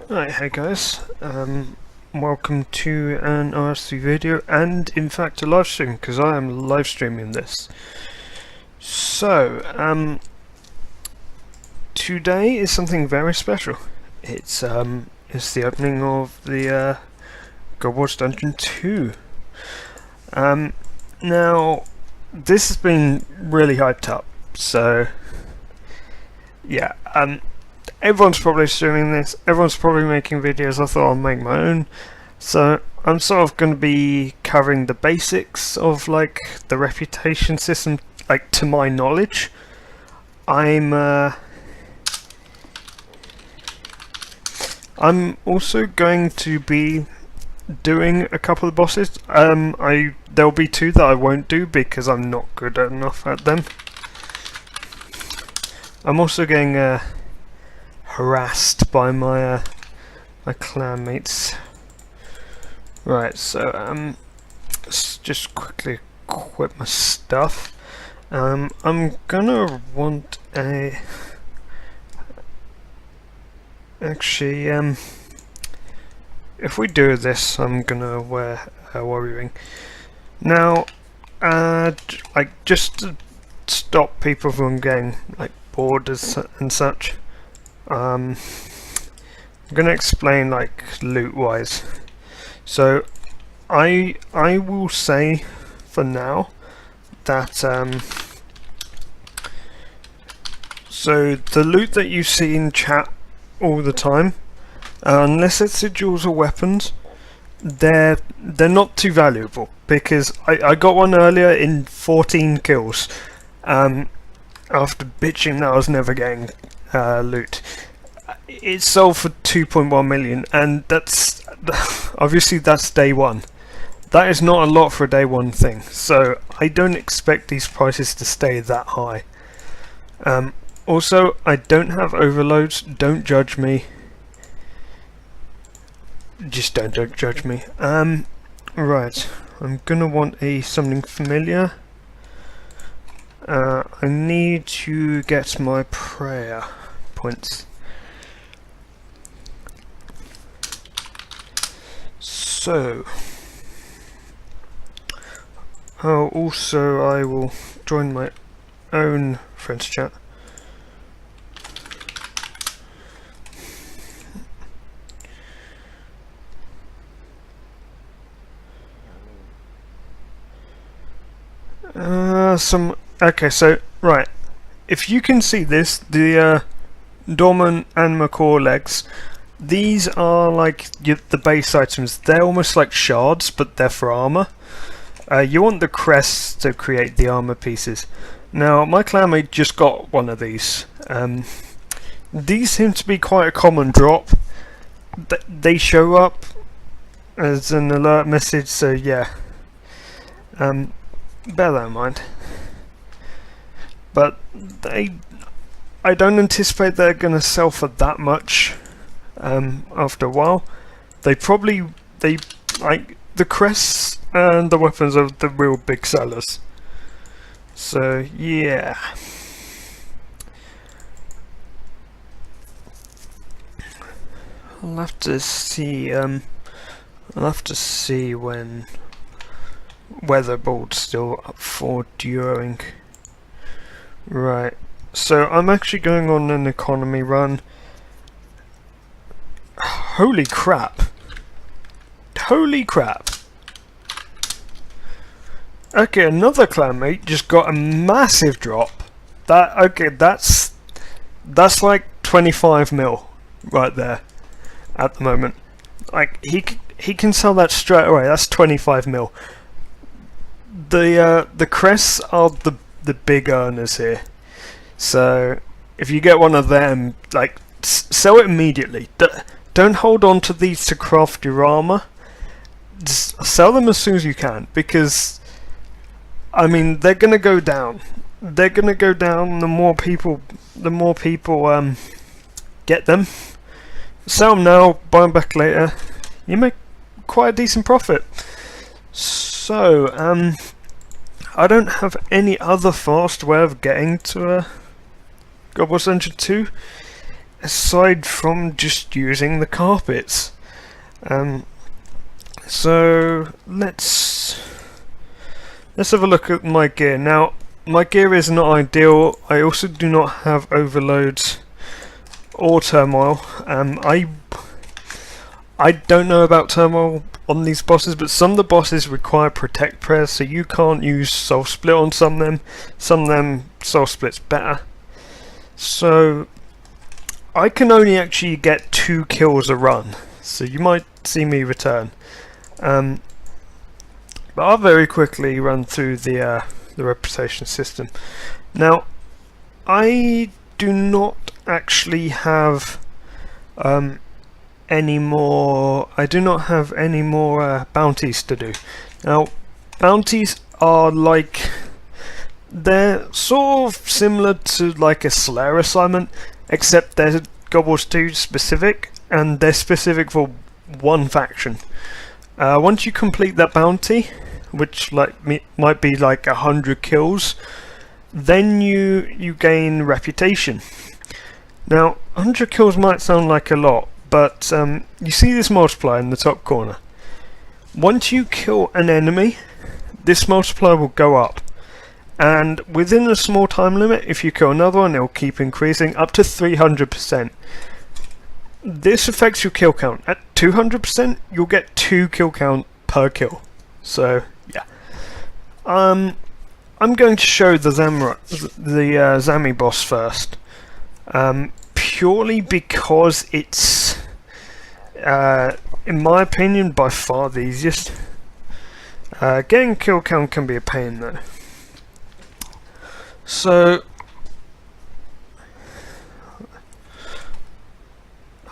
Right, hey guys, welcome to an RS3 video and in fact a live stream, because I am live streaming this. So, today is something very special. It's the opening of the God Wars Dungeon 2. Now, this has been really hyped up, so yeah, everyone's probably streaming this, everyone's probably making videos. I thought I'll make my own. So I'm sort of going to be covering the basics of like the reputation system, like to my knowledge. I'm also going to be doing a couple of bosses. There'll be two that I won't do because I'm not good enough at them. I'm also getting harassed by my my clanmates. Right, so let's just quickly equip my stuff. I'm gonna want a if we do this, I'm gonna wear a warrior ring. Now, like just to stop people from getting like bored and such. I'm gonna explain like loot wise. So I will say for now that so the loot that you see in chat all the time, unless it's sigils or weapons, they're not too valuable, because I got one earlier in 14 kills after bitching that I was never getting loot. It sold for 2.1 million, and that's obviously that's day one. That is not a lot for a day one thing, so I don't expect these prices to stay that high. Also, I don't have overloads. Don't judge me. Just don't judge me. Right, I'm gonna want something familiar. I need to get my prayer points. So, also I will join my own friends chat. Okay, so right, if you can see this, the Dorman and Macaw legs, these are like the base items. They're almost like shards, but they're for armor. You want the crests to create the armor pieces. Now, my clanmate just got one of these. These seem to be quite a common drop. They show up as an alert message, so yeah. Bear that in mind. But I don't anticipate they're going to sell for that much. After a while, they like the crests and the weapons are the real big sellers. So yeah. I'll have to see. I'll have to see when Weatherboard's still up for duoing. Right. So I'm actually going on an economy run. Holy crap. Holy crap. Okay, another clanmate just got a massive drop. That's like 25 mil right there at the moment. Like he can sell that straight away. That's 25 mil. The crests are the big earners here. So if you get one of them, like sell it immediately. Don't hold on to these to craft your armor. Just sell them as soon as you can, because I mean they're gonna go down. They're gonna go down. The more people get them. Sell them now, buy them back later. You make quite a decent profit. So I don't have any other fast way of getting to God Wars Dungeon 2. aside from just using the carpets. So let's have a look at my gear. Now, my gear is not ideal. I also do not have overloads or turmoil. I don't know about turmoil on these bosses, but some of the bosses require protect prayers, so you can't use soul split on some of them. Some of them soul split's better. So I can only actually get 2 kills a run, so you might see me return. But I'll very quickly run through the reputation system. Now, I do not actually have any more. I do not have any more bounties to do. Now, bounties are like, they're sort of similar to like a Slayer assignment, except they're Gobbles 2 specific, and they're specific for one faction. Once you complete that bounty, which might be like 100 kills, then you gain reputation. Now, 100 kills might sound like a lot, but you see this multiplier in the top corner. Once you kill an enemy, this multiplier will go up, and within a small time limit, if you kill another one, it will keep increasing up to 300%. This affects your kill count. At 200%, you'll get 2 kill count per kill. So yeah, I'm going to show the Zamorak, the Zami boss first, purely because it's, in my opinion, by far the easiest. Getting kill count can be a pain though. So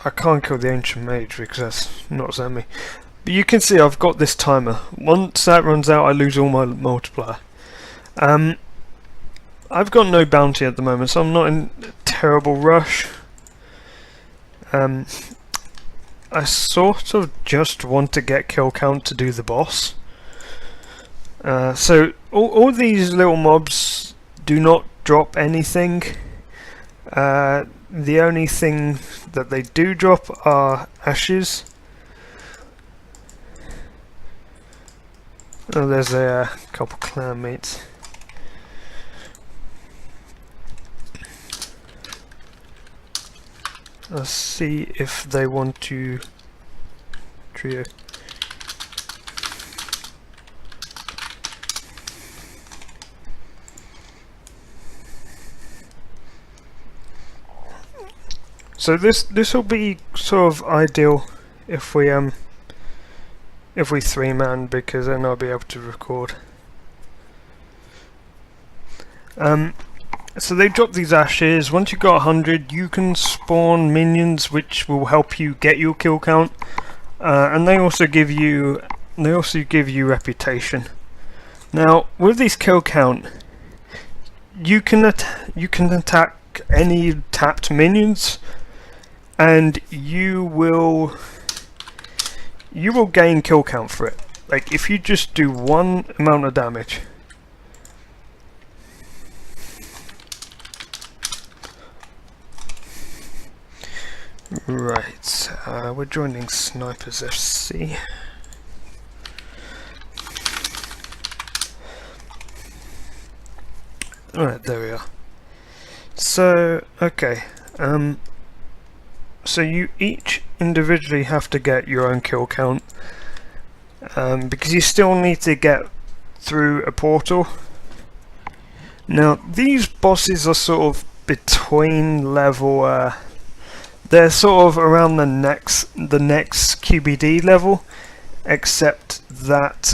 I can't kill the Ancient Mage because that's not Zami. But you can see I've got this timer. Once that runs out, I lose all my multiplier. I've got no bounty at the moment, so I'm not in a terrible rush. I sort of just want to get kill count to do the boss. So all these little mobs do not drop anything. The only thing that they do drop are ashes. Oh, there's a couple clan mates. Let's see if they want to trio. So this will be sort of ideal if we 3-man, because then I'll be able to record. So they drop these ashes. Once you've got 100, you can spawn minions which will help you get your kill count, and they also give you reputation. Now with these kill count, you can attack any tapped minions, and you will gain kill count for it. Like if you just do one amount of damage. Right, we're joining Snipers FC. Alright, there we are. So, okay, so you each individually have to get your own kill count, because you still need to get through a portal. Now, these bosses are sort of between level, they're sort of around the next QBD level, except that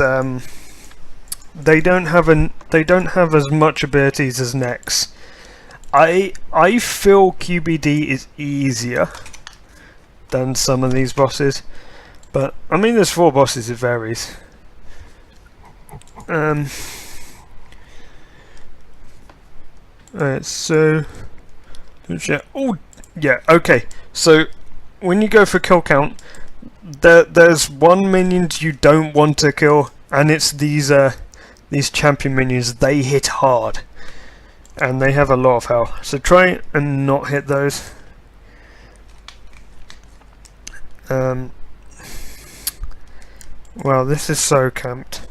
they don't have as much abilities as Nex. I feel QBD is easier than some of these bosses, but I mean there's 4 bosses, it varies. Alright, so oh yeah, okay. So when you go for kill count, there's one minions you don't want to kill, and it's these champion minions. They hit hard, and they have a lot of health. So try and not hit those. Um, well, this is so camped.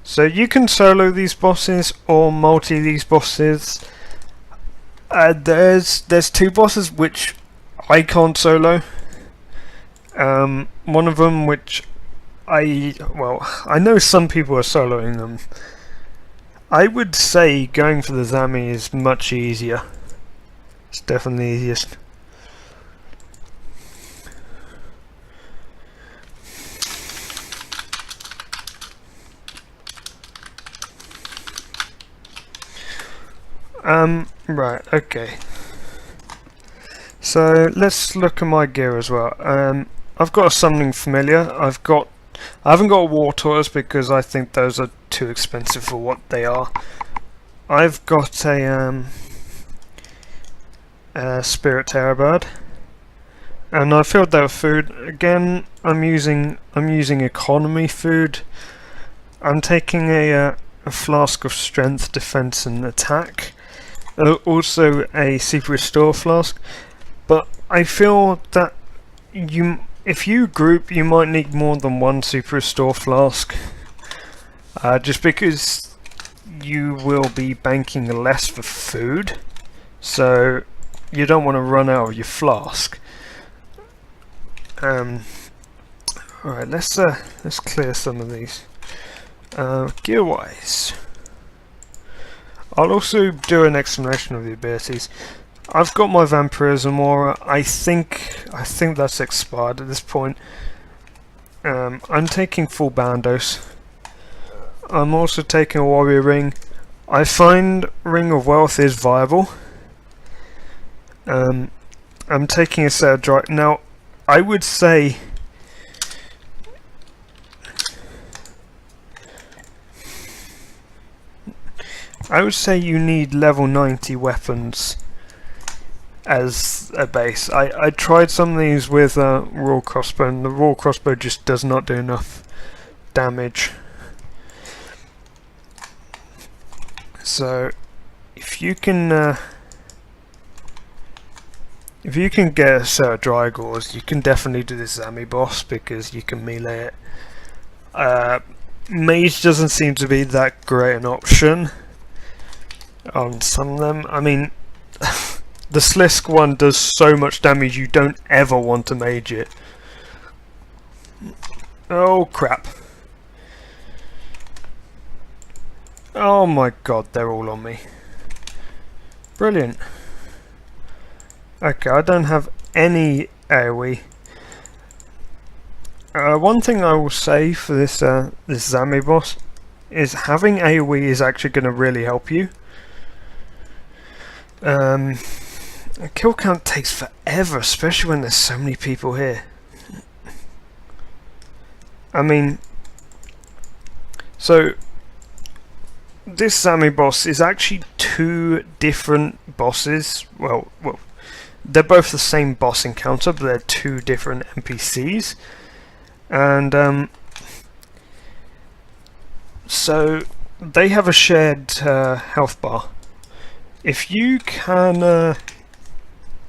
So you can solo these bosses or multi these bosses. There's two bosses which I can't solo. One of them which I know some people are soloing them. I would say going for the Zami is much easier. It's definitely the easiest. Right, okay. So let's look at my gear as well. I've got a summoning familiar. I haven't got war tortoise because I think those are too expensive for what they are. I've got a spirit terror bird, and I filled that with food. Again, I'm using economy food. I'm taking a flask of strength, defense, and attack. Also a super restore flask. But I feel that if you group, you might need more than one super restore flask. Just because you will be banking less for food, so you don't want to run out of your flask. Alright, let's clear some of these. Gear wise, I'll also do an explanation of the abilities. I've got my Vampirism aura. I think that's expired at this point. I'm taking full bandos. I'm also taking a warrior ring. I find Ring of Wealth is viable. I'm taking a set of dry. Now, I would say you need level 90 weapons as a base. I tried some of these with raw crossbow, and the raw crossbow just does not do enough damage. So if you can get a set of dry gauze, you can definitely do this Zami boss because you can melee it. Mage doesn't seem to be that great an option on some of them. I mean, the Slisk one does so much damage you don't ever want to mage it. Oh crap. Oh my god, they're all on me. Brilliant. Okay, I don't have any AoE. One thing I will say for this Zami boss is having AoE is actually going to really help you. Kill count takes forever, especially when there's so many people here. I mean, so this Zami boss is actually two different bosses. Well, they're both the same boss encounter, but they're two different NPCs. And so they have a shared health bar. If you can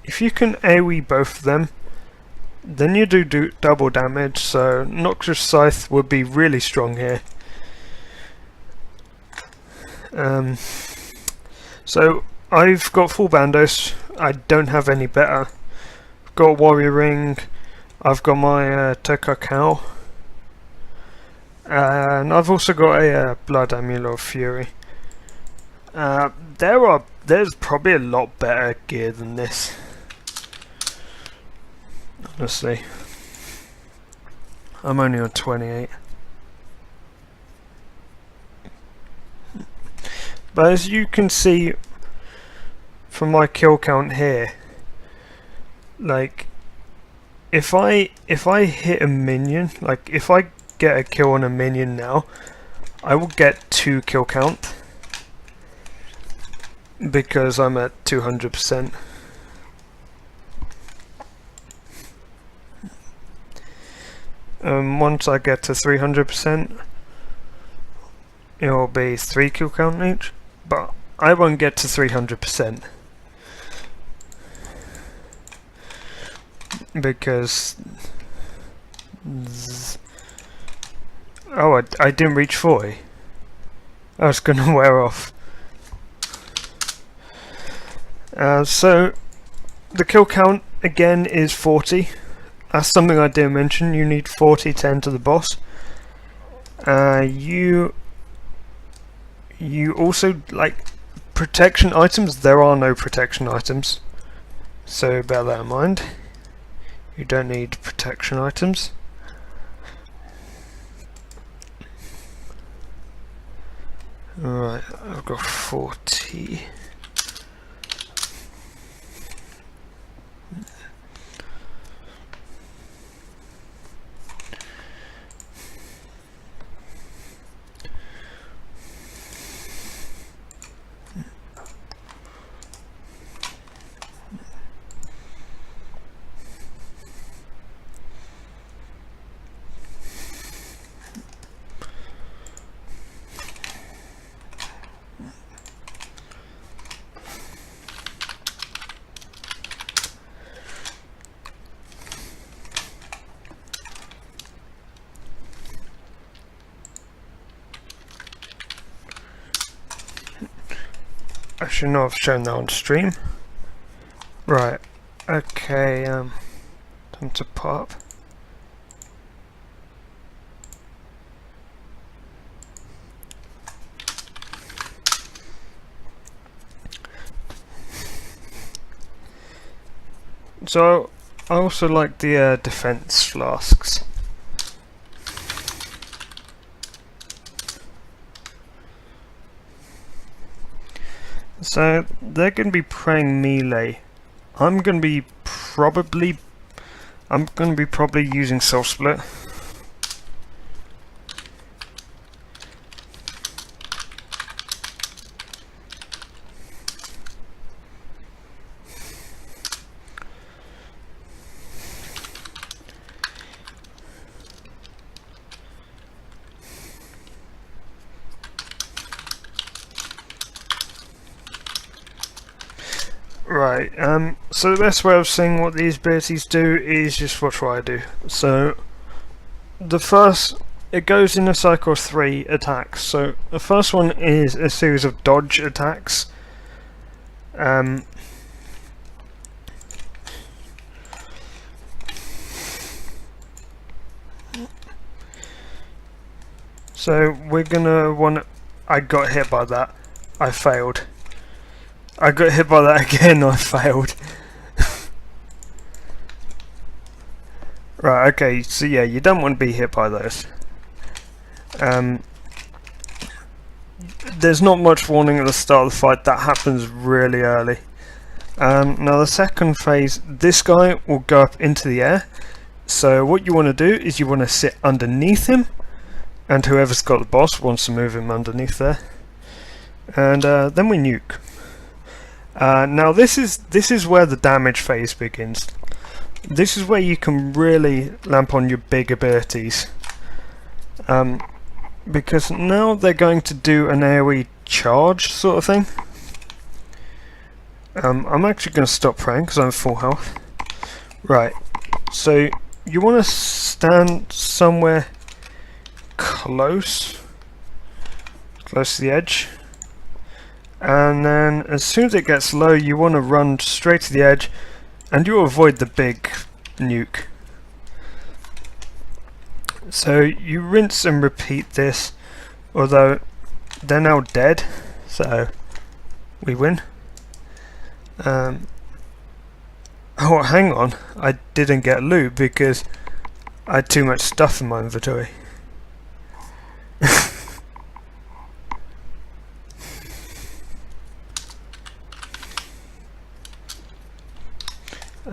AoE both of them, then you do double damage. So Noxious Scythe would be really strong here. So I've got full bandos. I don't have any better. I've got a warrior ring. I've got my Toka cow, and I've also got a blood amulet of fury. There's probably a lot better gear than this, honestly. I'm only on 28. But as you can see from my kill count here, like if I hit a minion, like if I get a kill on a minion now, I will get 2 kill count because I'm at 200%. Once I get to 300%, it will be 3 kill count each, but I won't get to 300%. because oh, I didn't reach 40. I was gonna wear off. So the kill count again is 40. That's something I didn't mention. You need 40 to enter the boss. You also like protection items. There are no protection items, so bear that in mind. You don't need protection items. Alright, I've got 40. I should not have shown that on stream. Right, okay, time to pop. So, I also like the defense flasks. So they're going to be praying melee. I'm going to be probably using soul split. Right, so the best way of seeing what these abilities do is just watch what I do. So, the first, it goes in a cycle of 3 attacks. So, the first one is a series of dodge attacks. So, we're gonna want. I got hit by that. I failed. I got hit by that again, I failed. Right, okay, so yeah, you don't want to be hit by those. There's not much warning at the start of the fight, that happens really early. Now the second phase, this guy will go up into the air. So what you want to do is you want to sit underneath him, and whoever's got the boss wants to move him underneath there. And then we nuke. Now this is where the damage phase begins. This is where you can really lamp on your big abilities, because now they're going to do an AoE charge sort of thing. I'm actually going to stop praying because I'm full health. Right, so you want to stand somewhere close to the edge. And then as soon as it gets low, you want to run straight to the edge, and you avoid the big nuke. So you rinse and repeat this, although they're now dead, so we win. Oh, hang on, I didn't get loot because I had too much stuff in my inventory.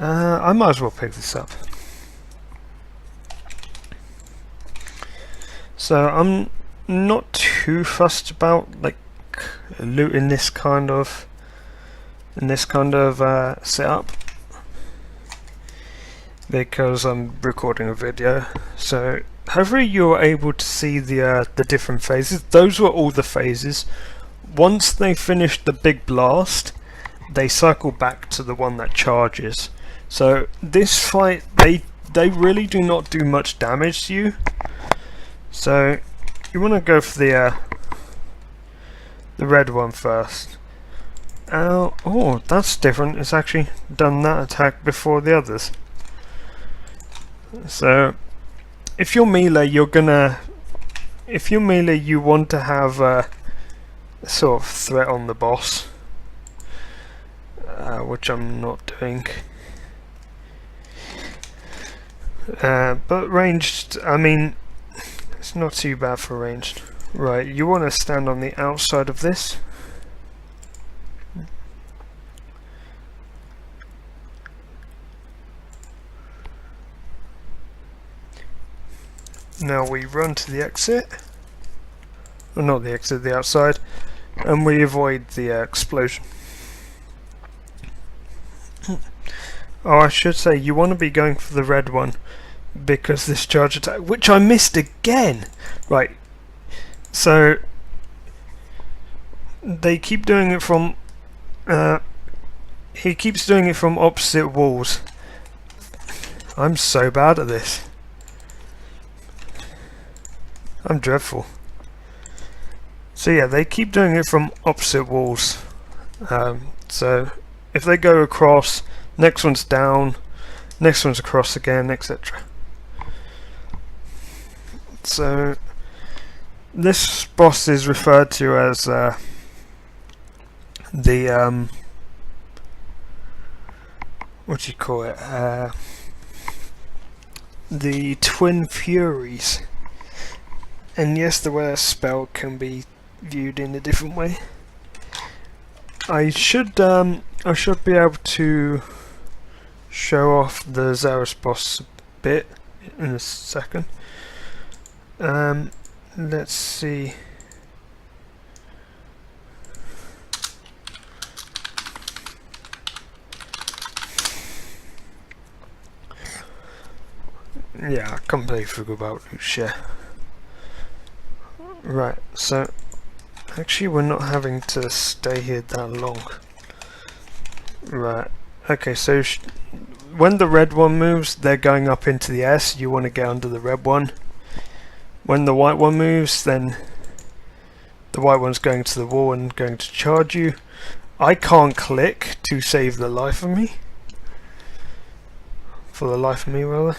I might as well pick this up. So I'm not too fussed about like loot in this kind of setup because I'm recording a video. So hopefully you're able to see the different phases. Those were all the phases. Once they finished the big blast, they cycle back to the one that charges. So this fight, they really do not do much damage to you. So you want to go for the red one first. Oh, that's different. It's actually done that attack before the others. So if you're melee, you want to have a sort of threat on the boss, which I'm not doing. But ranged, I mean, it's not too bad for ranged. Right, you want to stand on the outside of this. Now we run to the exit. Well, not the exit, the outside. And we avoid the explosion. Oh, I should say, you want to be going for the red one, because this charge attack, which I missed again! Right, so they keep doing it from, he keeps doing it from opposite walls. I'm so bad at this. I'm dreadful. So yeah, they keep doing it from opposite walls. So if they go across, next one's down, next one's across again, etc. So this boss is referred to as the what do you call it? The Twin Furies. And yes, the way a spell can be viewed in a different way. I should be able to show off the Zaros boss a bit in a second. Let's see. Yeah, I completely forgot about Lucia. Right, so actually we're not having to stay here that long. Right, okay, so when the red one moves, they're going up into the air, so you want to get under the red one. When the white one moves, then the white one's going to the wall and going to charge you. I can't click to save the life of me. For the life of me, rather.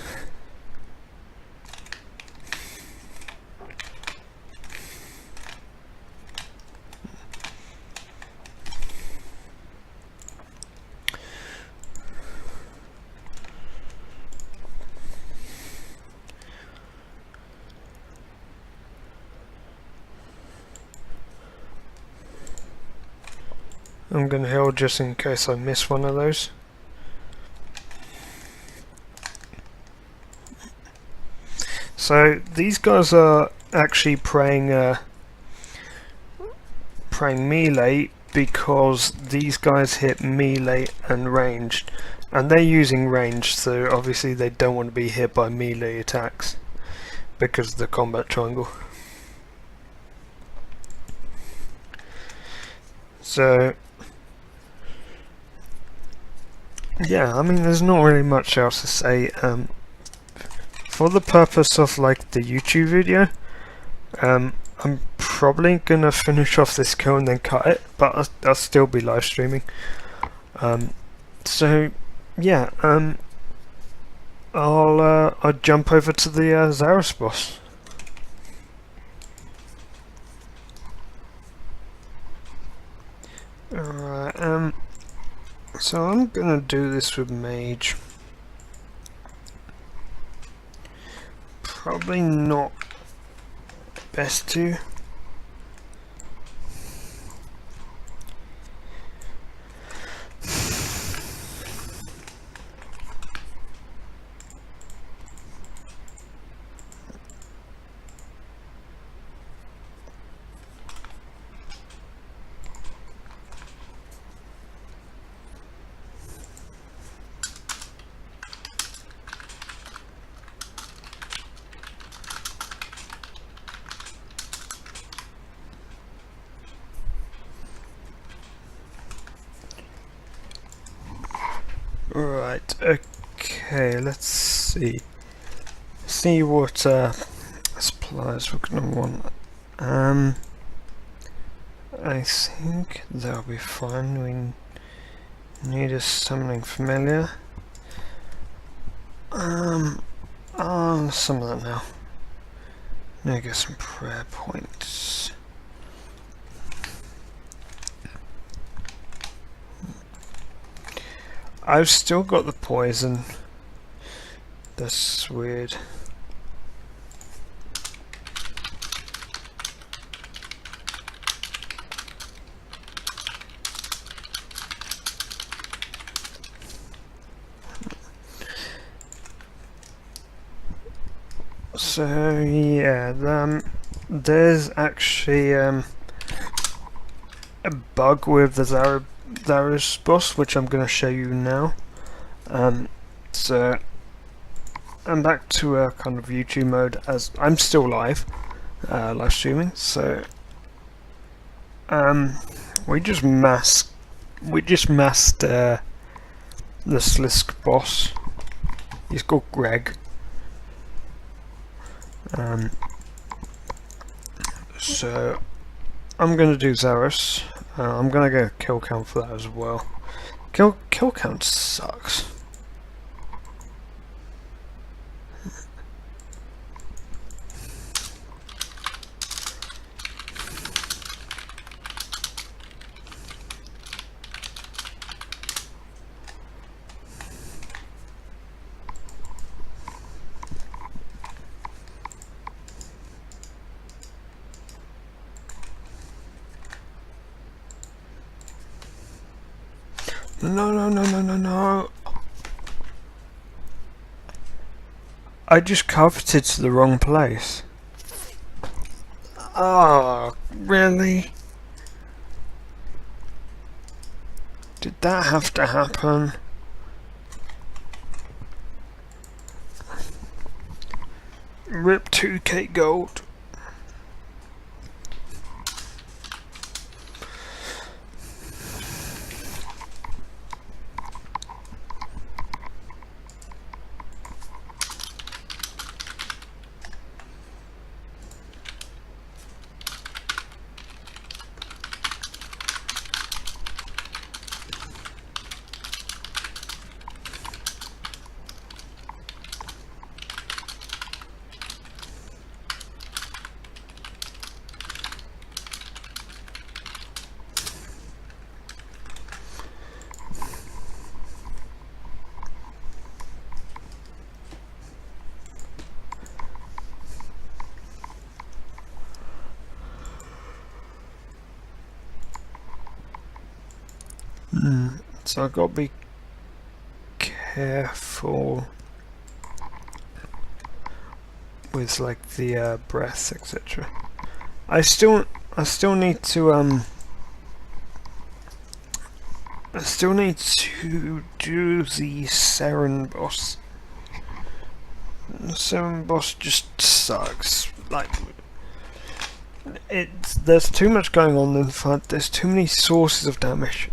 I'm going to heal just in case I miss one of those. So these guys are actually praying melee, because these guys hit melee and ranged, and they're using range, so obviously they don't want to be hit by melee attacks because of the combat triangle. So yeah, I mean, there's not really much else to say. For the purpose of like the YouTube video, I'm probably gonna finish off this kill and then cut it, but I'll still be live streaming. So yeah, I'll jump over to the Zaros boss. Alright, so I'm gonna do this with mage. Probably not best to. Right, okay, let's see. See what supplies we're gonna want. I think that'll be fine. We need a summoning familiar. Some of that now. Need to get some prayer points. I've still got the poison. That's weird. So yeah, there's actually a bug with the Zaros boss, which I'm going to show you now. So I'm back to kind of YouTube mode, as I'm still live streaming. So we just masked the Slisk boss. He's called Greg. So I'm gonna do Zaros. I'm gonna go kill count for that as well. Kill count sucks. No. I just coveted to the wrong place. Oh, really? Did that have to happen? Rip 2k gold. So I've got to be careful with like the breath, etc. I still need to do the Seren boss. The Seren boss just sucks. Like, there's too much going on in front. There's too many sources of damage.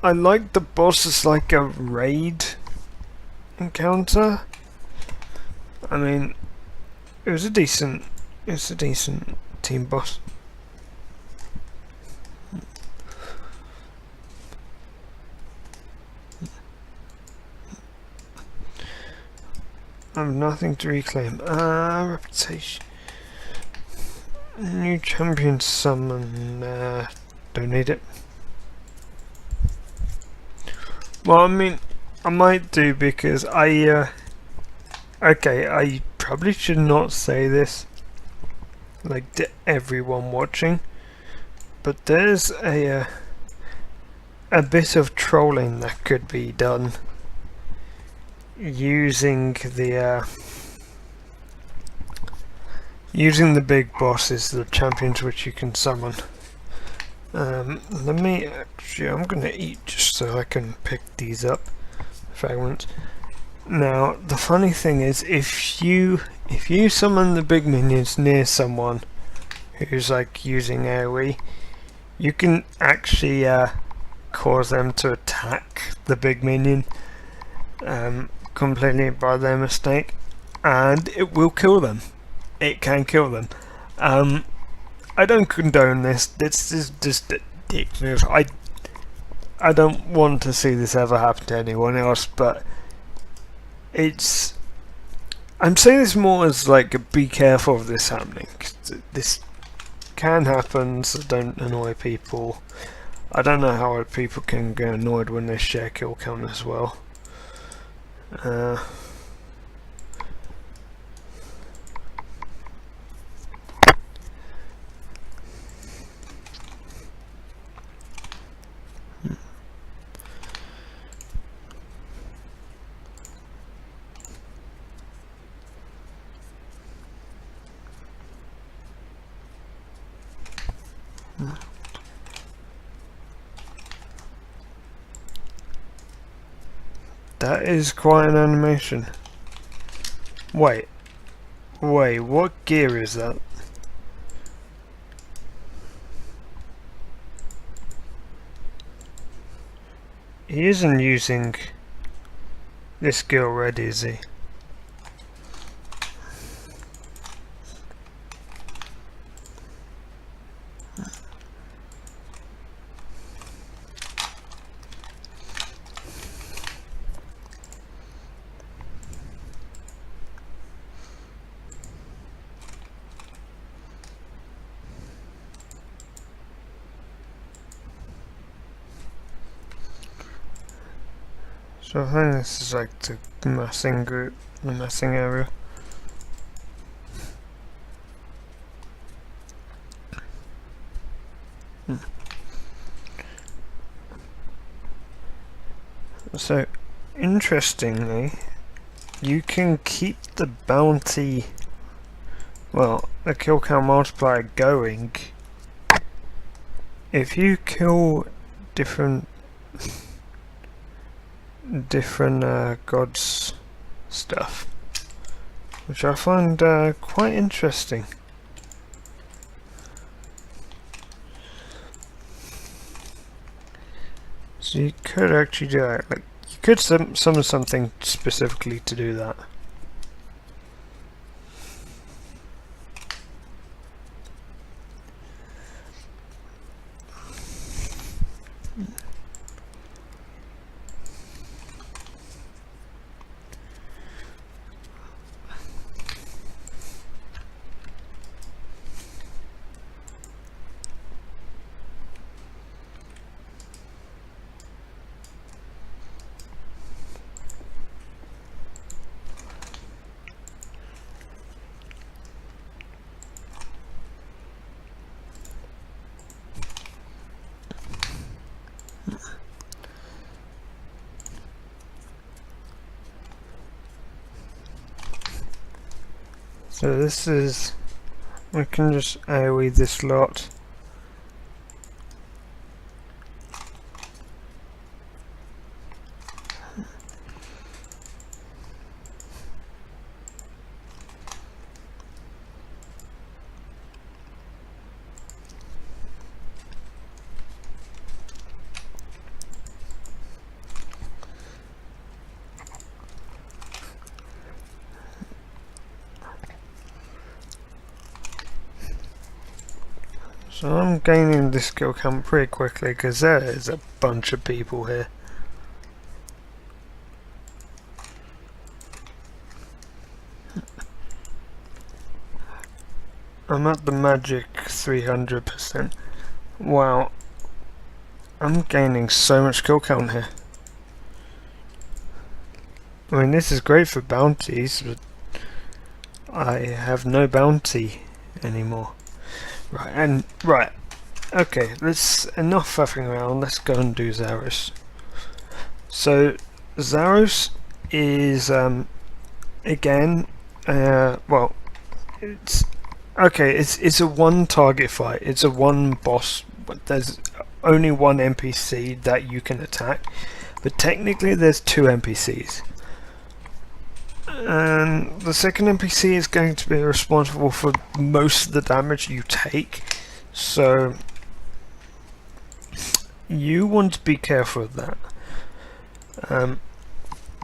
I like the boss as like a raid encounter. I mean, it was a decent team boss. I have nothing to reclaim. Reputation. New champion summon. Don't need it. Well, I mean, I might do, because okay, I probably should not say this, like, to everyone watching, but there's a bit of trolling that could be done using the big bosses, the champions which you can summon. Let me actually, I'm gonna eat just so I can pick these up, fragments. Now, the funny thing is, if you summon the big minions near someone who's like using AoE, you can actually cause them to attack the big minion completely by their mistake, and it will kill them. It can kill them. I don't condone this. This is just ridiculous. I don't want to see this ever happen to anyone else, but it's... I'm saying this more as like, be careful of this happening. This can happen, so don't annoy people. I don't know how people can get annoyed when they share kill count as well. That is quite an animation. Wait, what gear is that? He isn't using this gear already, is he? So I think this is like the massing group, the massing area. So, interestingly, you can keep the bounty, well, the kill count multiplier going if you kill different gods stuff, which I find quite interesting. So you could actually do that, like you could summon something specifically to do that. So this is, we can just AoE this lot. So I'm gaining this skill count pretty quickly because there is a bunch of people here. I'm at the magic 300%. Wow. I'm gaining so much skill count here. I mean, this is great for bounties, but I have no bounty anymore. Right, okay, let's, enough faffing around, let's go and do Zaros. So, Zaros is, again, well, it's a one target fight, it's a one boss, but there's only one NPC that you can attack, but technically there's two NPCs. And the second NPC is going to be responsible for most of the damage you take. So you want to be careful of that.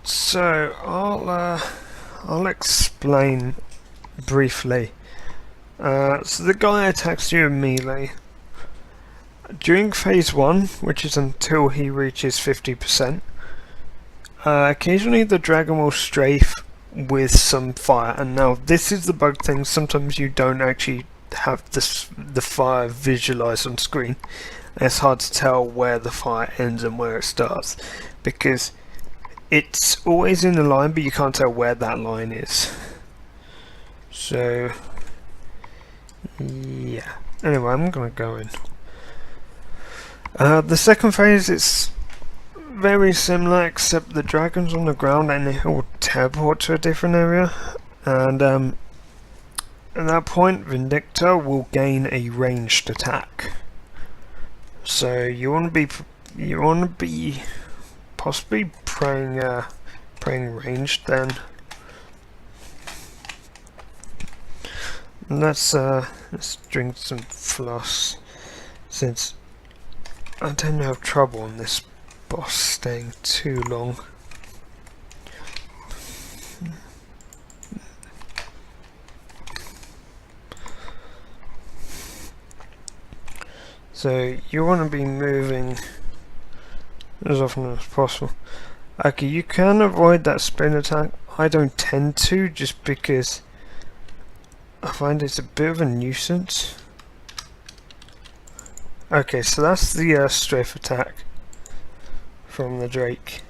So I'll explain briefly. So the guy attacks you in melee. During phase 1, which is until he reaches 50%, occasionally the dragon will strafe with some fire, and now this is the bug thing, sometimes you don't actually have the fire visualized on screen. It's hard to tell where the fire ends and where it starts, because it's always in a line but you can't tell where that line is. So yeah, anyway, I'm gonna go in. The second phase is very similar, except the dragon's on the ground and it will teleport to a different area, and at that point Vindicta will gain a ranged attack. So you want to be possibly praying ranged then. Let's drink some floss, since I tend to have trouble on this boss staying too long. So you want to be moving as often as possible. Okay, you can avoid that spin attack. I don't tend to, just because I find it's a bit of a nuisance. Okay, so that's the strafe attack from the Drake.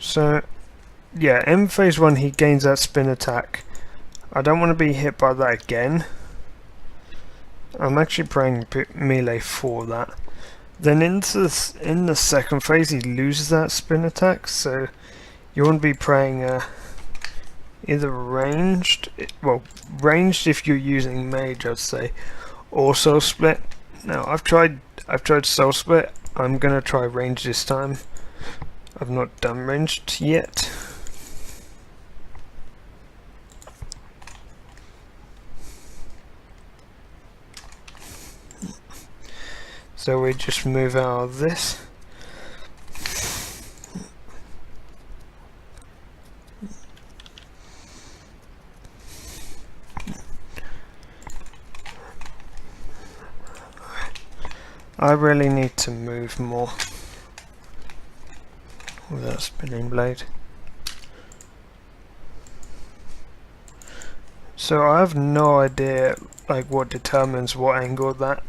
So yeah, in phase 1 he gains that spin attack. I don't want to be hit by that again. I'm actually praying melee for that. Then in the second phase he loses that spin attack, so you want to be praying either ranged, well, ranged if you're using mage, I'd say, or soul split. Now I've tried soul split. I'm gonna try ranged this time. I've not done ranged yet. So we just move out of this. I really need to move more with that spinning blade. So I have no idea like what determines what angle that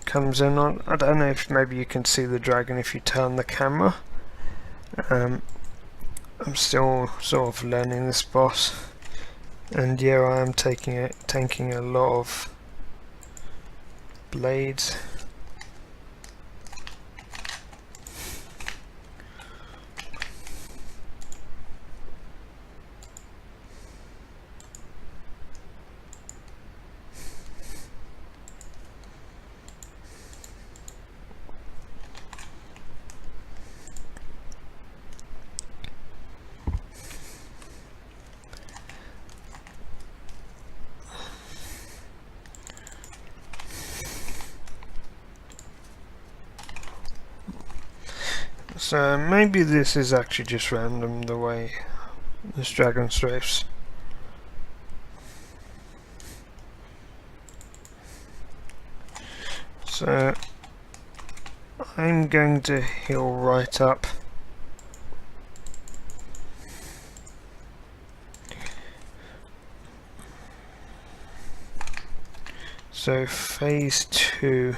comes in on. I don't know if maybe you can see the dragon if you turn the camera. I'm still sort of learning this boss, and yeah, I am tanking a lot of blades. So maybe this is actually just random the way this dragon strafes. So I'm going to heal right up. So phase 2.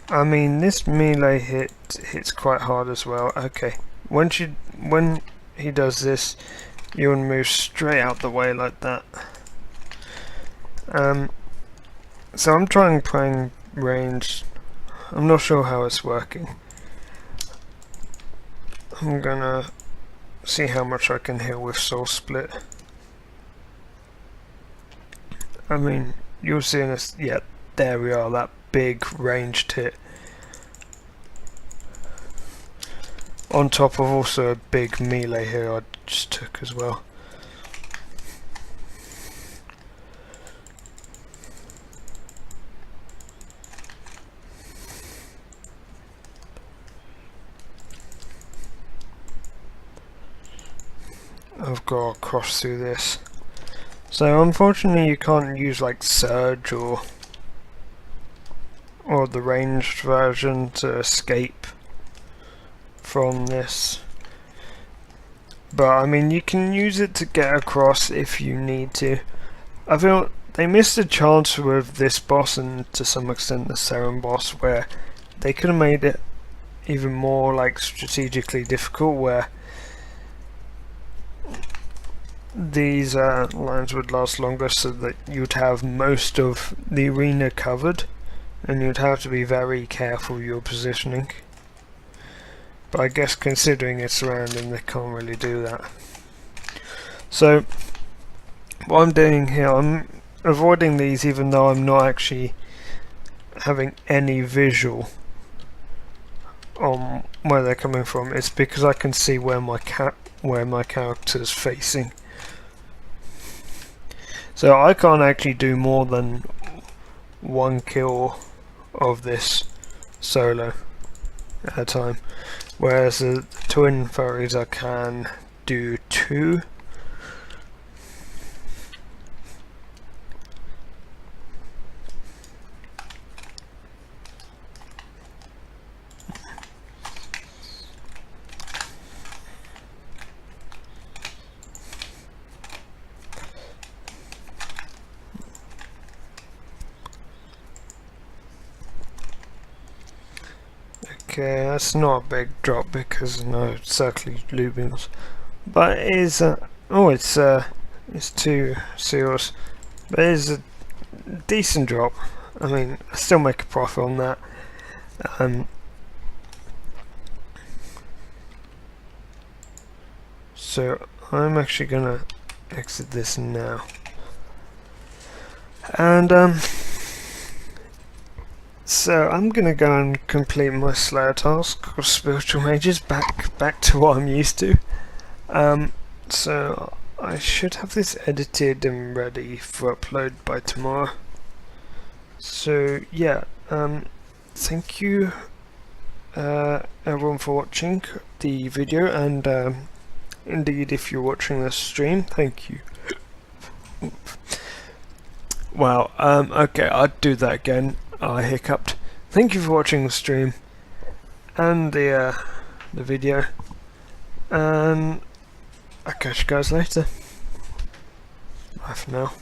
I mean, this melee hits quite hard as well. Okay, when he does this, you want to move straight out the way like that. So I'm playing range. I'm not sure how it's working. I'm gonna see how much I can heal with soul split. I mean, you'll see in this. Yeah, there we are. That big ranged hit. on top of also a big melee here I just took as well. I've got to cross through this. So unfortunately you can't use like Surge or the ranged version to escape from this. But I mean you can use it to get across if you need to. I feel they missed a chance with this boss and to some extent the Seren boss where they could have made it even more like strategically difficult, where these lines would last longer so that you'd have most of the arena covered and you'd have to be very careful your positioning. But I guess considering it's random they can't really do that. So what I'm doing here, I'm avoiding these even though I'm not actually having any visual on where they're coming from. It's because I can see where my character's facing. So I can't actually do more than one kill of this solo at a time, whereas the twin furries I can do 2. Okay, that's not a big drop because no circly loopings, but it is it's 2 seals, but it is a decent drop. I mean, I still make a profit on that. So I'm actually gonna exit this now, and so I'm gonna go and complete my Slayer task of Spiritual Mages back to what I'm used to. So I should have this edited and ready for upload by tomorrow. So yeah, thank you everyone for watching the video, and indeed if you're watching this stream, thank you. Wow, okay, I'd do that again. I hiccuped. Thank you for watching the stream and the video, and I'll catch you guys later. Bye for now.